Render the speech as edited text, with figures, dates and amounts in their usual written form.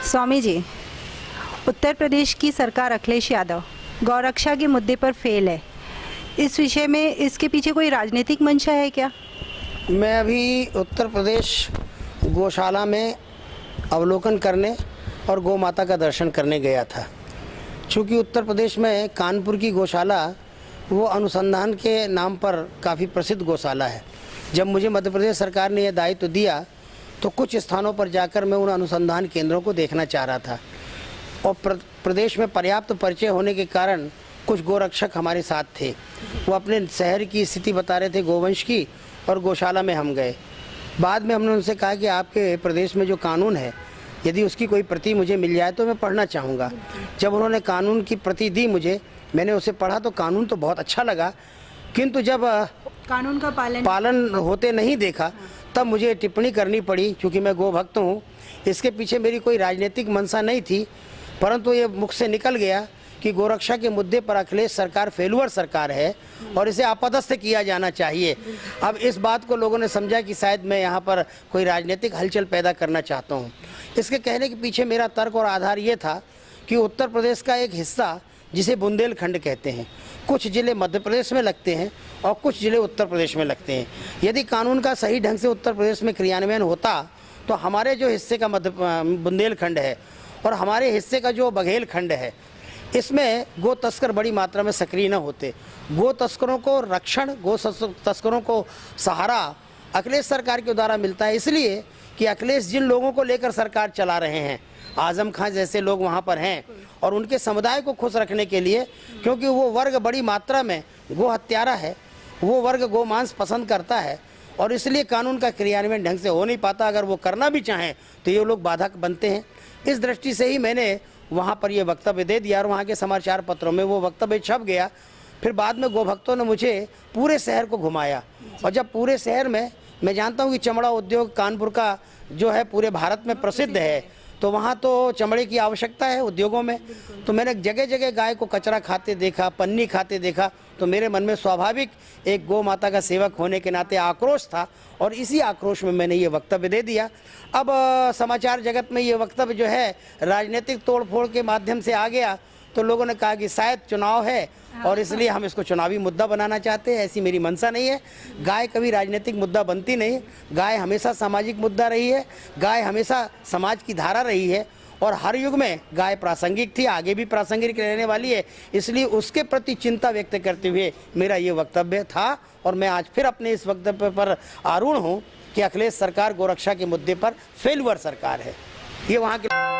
स्वामी जी, उत्तर प्रदेश की सरकार अखिलेश यादव गौरक्षा के मुद्दे पर फेल है। इस विषय में इसके पीछे कोई राजनीतिक मंशा है क्या? मैं अभी उत्तर प्रदेश गौशाला में अवलोकन करने और गौ माता का दर्शन करने गया था। चूँकि उत्तर प्रदेश में कानपुर की गौशाला वो अनुसंधान के नाम पर काफ़ी प्रसिद्ध गौशाला है। जब मुझे मध्य प्रदेश सरकार ने यह दायित्व दिया तो कुछ स्थानों पर जाकर मैं उन अनुसंधान केंद्रों को देखना चाह रहा था और प्रदेश में पर्याप्त परिचय होने के कारण कुछ गोरक्षक हमारे साथ थे। वो अपने शहर की स्थिति बता रहे थे गोवंश की, और गौशाला में हम गए। बाद में हमने उनसे कहा कि आपके प्रदेश में जो कानून है, यदि उसकी कोई प्रति मुझे मिल जाए तो मैं पढ़ना चाहूँगा। जब उन्होंने कानून की प्रति दी मुझे, मैंने उसे पढ़ा तो कानून तो बहुत अच्छा लगा, किंतु जब कानून का पालन होते नहीं देखा तब मुझे टिप्पणी करनी पड़ी। क्योंकि मैं गो भक्त हूँ, इसके पीछे मेरी कोई राजनीतिक मंशा नहीं थी, परंतु ये मुख से निकल गया कि गोरक्षा के मुद्दे पर अखिलेश सरकार फेलुअर सरकार है और इसे अपदस्थ किया जाना चाहिए। अब इस बात को लोगों ने समझा कि शायद मैं यहाँ पर कोई राजनीतिक हलचल पैदा करना चाहता हूँ। इसके कहने के पीछे मेरा तर्क और आधार ये था कि उत्तर प्रदेश का एक हिस्सा जिसे बुंदेलखंड कहते हैं, कुछ ज़िले मध्य प्रदेश में लगते हैं और कुछ ज़िले उत्तर प्रदेश में लगते हैं। यदि कानून का सही ढंग से उत्तर प्रदेश में क्रियान्वयन होता तो हमारे जो हिस्से का बुंदेलखंड है और हमारे हिस्से का जो बघेलखंड है, इसमें गो तस्कर बड़ी मात्रा में सक्रिय न होते। गो तस्करों को रक्षण, गो तस्करों को सहारा अखिलेश सरकार के द्वारा मिलता है, इसलिए कि अखिलेश जिन लोगों को लेकर सरकार चला रहे हैं, आजम खां जैसे लोग वहाँ पर हैं, और उनके समुदाय को खुश रखने के लिए, क्योंकि वो वर्ग बड़ी मात्रा में गो हत्यारा है, वो वर्ग गो मांस पसंद करता है, और इसलिए कानून का क्रियान्वयन ढंग से हो नहीं पाता। अगर वो करना भी चाहें तो ये लोग बाधक बनते हैं। इस दृष्टि से ही मैंने वहाँ पर ये वक्तव्य दे दिया और वहाँ के समाचार पत्रों में वो वक्तव्य छप गया। फिर बाद में गो भक्तों ने मुझे पूरे शहर को घुमाया, और जब पूरे शहर में, मैं जानता हूँ कि चमड़ा उद्योग कानपुर का जो है पूरे भारत में प्रसिद्ध है, तो वहाँ तो चमड़े की आवश्यकता है उद्योगों में। तो मैंने जगह जगह गाय को कचरा खाते देखा, पन्नी खाते देखा, तो मेरे मन में स्वाभाविक एक गौ माता का सेवक होने के नाते आक्रोश था, और इसी आक्रोश में मैंने ये वक्तव्य दे दिया। अब समाचार जगत में ये वक्तव्य जो है राजनीतिक तोड़फोड़ के माध्यम से आ गया, तो लोगों ने कहा कि शायद चुनाव है और इसलिए हम इसको चुनावी मुद्दा बनाना चाहते हैं। ऐसी मेरी मंशा नहीं है। गाय कभी राजनीतिक मुद्दा बनती नहीं। गाय हमेशा सामाजिक मुद्दा रही है, गाय हमेशा समाज की धारा रही है, और हर युग में गाय प्रासंगिक थी, आगे भी प्रासंगिक रहने वाली है। इसलिए उसके प्रति चिंता व्यक्त करते हुए मेरा ये वक्तव्य था, और मैं आज फिर अपने इस वक्तव्य पर आरूढ़ हूँ कि अखिलेश सरकार गोरक्षा के मुद्दे पर फेलुअर सरकार है। ये वहाँ के